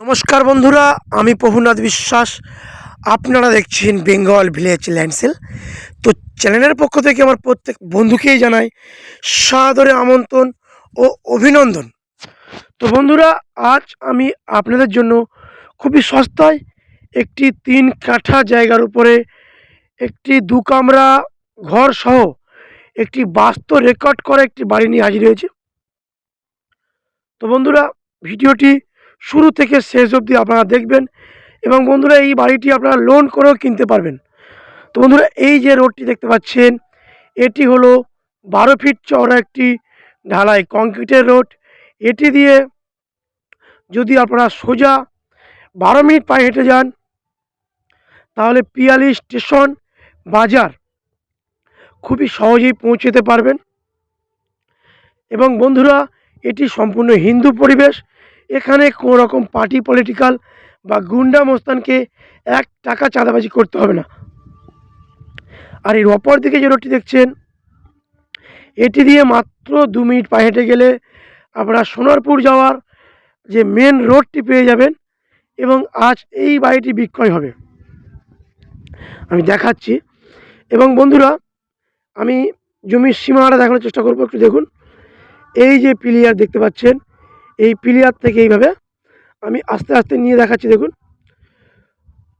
নমস্কার বন্ধুরা, আমি প্রভুনাথ বিশ্বাস। আপনারা দেখছেন বেঙ্গল ভিলেজ ল্যান্ডসেল। তো চ্যানেলের পক্ষ থেকে আমার প্রত্যেক বন্ধুকেই জানাই সাদরে আমন্ত্রণ ও অভিনন্দন। তো বন্ধুরা, আজ আমি আপনাদের জন্য খুবই সস্তায় একটি 3 কাঠা জায়গার উপরে একটি 2 কামরা ঘর সহ একটি বাস্তব রেকর্ড করা একটি বাড়ি নিয়ে হাজির হয়েছে। তো বন্ধুরা, ভিডিওটি শুরু থেকে শেষ অবধি আপনারা দেখবেন এবং বন্ধুরা এই বাড়িটি আপনারা লোন করেও কিনতে পারবেন। তো বন্ধুরা, এই যে রোডটি দেখতে পাচ্ছেন, এটি হলো 12 ফিট চওড়া একটি ঢালাই কংক্রিটের রোড। এটি দিয়ে যদি আপনারা সোজা 12 মিনিট পায়ে হেঁটে যান তাহলে পিয়ালি স্টেশন বাজার খুবই সহজেই পৌঁছতে পারবেন। এবং বন্ধুরা, এটি সম্পূর্ণ হিন্দু পরিবেশ। এখানে কোনো রকম পার্টি পলিটিক্যাল বা গুন্ডা মোস্তানকে 1 টাকা চাঁদাবাজি করতে হবে না। আর এর অপর দিকে যে রোডটি দেখছেন, এটি দিয়ে মাত্র 2 মিনিট পায়ে হেঁটে গেলে আপনারা সোনারপুর যাওয়ার যে মেন রোডটি পেয়ে যাবেন এবং আজ এই বাড়িটি বিক্রয় হবে, আমি দেখাচ্ছি। এবং বন্ধুরা, আমি জমির সীমানাটা দেখানোর চেষ্টা করব। একটু দেখুন, এই যে পিলিয়ার দেখতে পাচ্ছেন, এই পিলিয়ার থেকে এইভাবে আমি আস্তে আস্তে নিয়ে দেখাচ্ছি। দেখুন,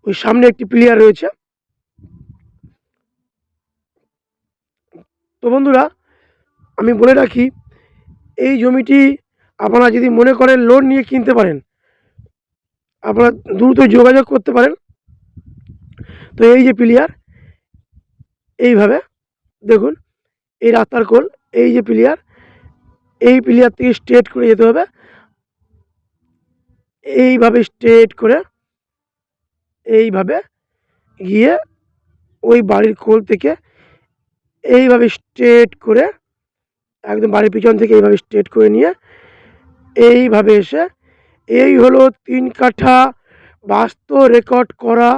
ওই সামনে একটি পিলিয়ার রয়েছে। তো বন্ধুরা, আমি বলে রাখি, এই জমিটি আপনারা যদি মনে করেন লোন নিয়ে কিনতে পারেন, আপনারা দ্রুত যোগাযোগ করতে পারেন। তো এই যে পিলিয়ার, এইভাবে দেখুন, এই রাস্তার কোল, এই যে পিলিয়ার, এই পিলিয়ার থেকে স্ট্রেট করে যেতে হবে। এইভাবে স্ট্রেট করে এইভাবে গিয়ে ওই বাড়ির কোল থেকে এইভাবে স্ট্রেট করে একদম বাড়ির পিছন থেকে এইভাবে স্ট্রেট করে নিয়ে এইভাবে এসে এই হলো 3 কাঠা বাস্তব রেকর্ড করা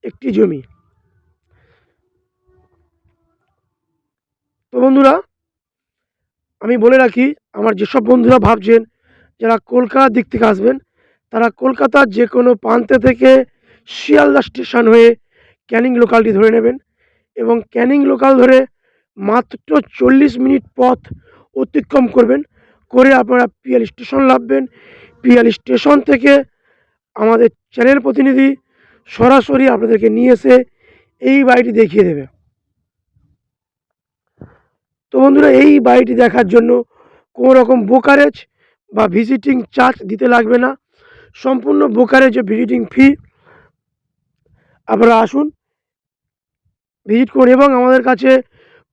একটি জমি। তো বন্ধুরা, আমি বলে রাখি, আমার যেসব বন্ধুরা ভাবছেন যারা কলকাতার দিক থেকে আসবেন, তারা কলকাতার যে কোনো প্রান্তে থেকে শিয়ালদা স্টেশন হয়ে ক্যানিং লোকালটি ধরে নেবেন এবং ক্যানিং লোকাল ধরে মাত্র 40 মিনিট পথ অতিক্রম করবেন, করে আপনারা পিয়ালি স্টেশন নামবেন। পিয়ালি স্টেশন থেকে আমাদের চ্যানেল প্রতিনিধি সরাসরি আপনাদেরকে নিয়ে এসে এই বাড়িটি দেখিয়ে দেবে। তো বন্ধুরা, এই বাড়িটি দেখার জন্য কোনো রকম ব্রোকারেজ বা ভিজিটিং চার্জ দিতে লাগবে না। সম্পূর্ণ ব্রোকারেজ ও ভিজিটিং ফি। আপনারা আসুন, ভিজিট করুন। এবং আমাদের কাছে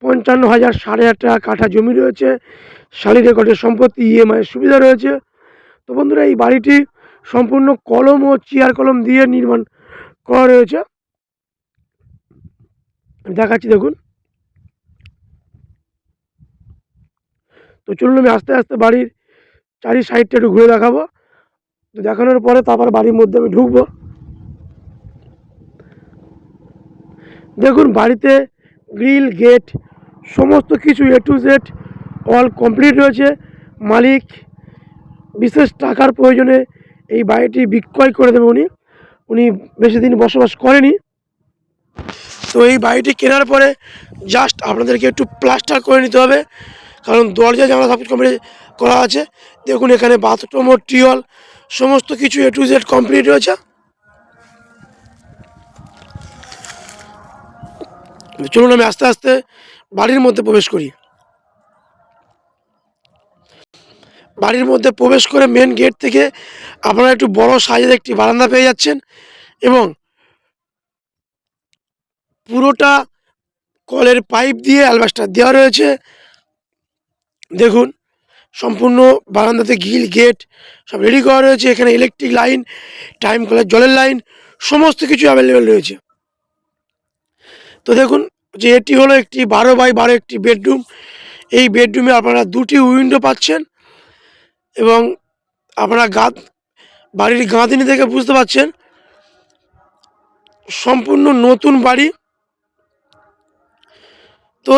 55,000 60,000 টাকা কাঠা জমি রয়েছে, শালি রেকর্ডের সম্পত্তি, ইএমআইয়ের সুবিধা রয়েছে। তো বন্ধুরা, এই বাড়িটি সম্পূর্ণ কলম ও চেয়ার কলম দিয়ে নির্মাণ করা রয়েছে। আমি দেখাচ্ছি, দেখুন। তো চলুন, আমি আস্তে আস্তে বাড়ির চারি সাইডটা একটু ঘুরে দেখাবো। তো দেখানোর পরে তারপর বাড়ির মধ্যে আমি ঢুকবো। দেখুন, বাড়িতে গ্রিল, গেট সমস্ত কিছু A to Z all complete রয়েছে। মালিক বিশেষ টাকার প্রয়োজনে এই বাড়িটি বিক্রয় করে দেবে। উনি বেশি দিন বসবাস করেনি। তো এই বাড়িটি কেনার পরে জাস্ট আপনাদেরকে একটু প্লাস্টার করে নিতে হবে, কারণ দরজা জানলা সব কিছু কমপ্লিট করা আছে। দেখুন, এখানে বাথরুম ও টিওল সমস্ত কিছু A to Z কমপ্লিট রয়েছে। চলুন, আমি আস্তে আস্তে বাড়ির মধ্যে প্রবেশ করি। বাড়ির মধ্যে প্রবেশ করে মেন গেট থেকে আপনারা একটু বড় সাইজের একটি বারান্দা পেয়ে যাচ্ছেন এবং পুরোটা কলের পাইপ দিয়ে অ্যালবাস্টার দেওয়া রয়েছে। দেখুন, সম্পূর্ণ বারান্দাতে গ্রিল, গেট সব রেডি করা রয়েছে। এখানে ইলেকট্রিক লাইন, টাইম কলের জলের লাইন সমস্ত কিছু অ্যাভেলেবেল রয়েছে। তো দেখুন যে এটি হলো একটি 12x12 একটি বেডরুম। এই বেডরুমে আপনারা 2টি উইন্ডো পাচ্ছেন এবং আপনারা বাড়ির গাঁথনি থেকে বুঝতে পারছেন সম্পূর্ণ নতুন বাড়ি। তো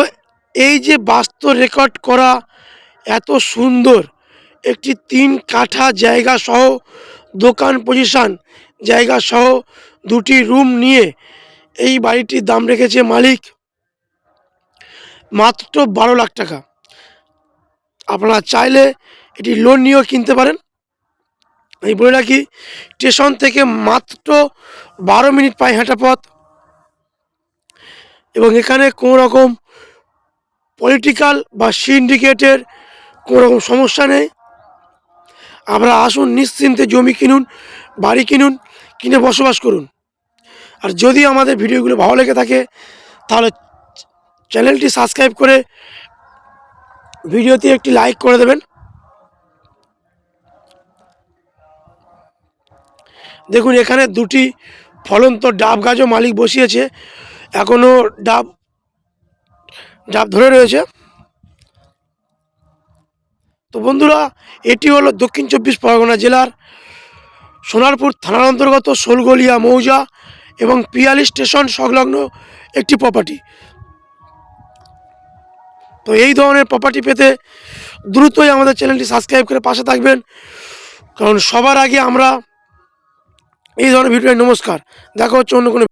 এই যে বাস্তব রেকর্ড করা এত সুন্দর একটি 3 কাঠা জায়গা সহ দোকান পজিশন জায়গা সহ 2টি রুম নিয়ে এই বাড়িটির দাম রেখেছে মালিক মাত্র 12 লাখ টাকা। আপনারা চাইলে এটি লোন নিয়েও কিনতে পারেন। আমি বলে রাখি, স্টেশন থেকে মাত্র 12 মিনিট পায়ে হাঁটা পথ, এবং এখানে কোনো রকম পলিটিক্যাল বা সিন্ডিকেটের কোনো রকম সমস্যা নেই। আপনারা আসুন, নিশ্চিন্তে জমি কিনুন, বাড়ি কিনুন, কিনে বসবাস করুন। আর যদি আমাদের ভিডিওগুলো ভালো লেগে থাকে তাহলে চ্যানেলটি সাবস্ক্রাইব করে ভিডিওতে একটি লাইক করে দেবেন। দেখুন, এখানে 2টি ফলন্ত ডাব গাছও মালিক বসিয়েছে, এখনও ডাব ধরে রয়েছে। তো বন্ধুরা, এটি হলো দক্ষিণ 24 পরগনা জেলার সোনারপুর থানার অন্তর্গত শোলগলিয়া মৌজা এবং পিয়ালি স্টেশন সংলগ্ন একটি প্রপার্টি। তো এই ধরনের প্রপার্টি পেতে দ্রুতই আমাদের চ্যানেলটি সাবস্ক্রাইব করে পাশে থাকবেন, কারণ সবার আগে আমরা এই ধরনের ভিডিও। নমস্কার, দেখা হচ্ছে অন্য কোনো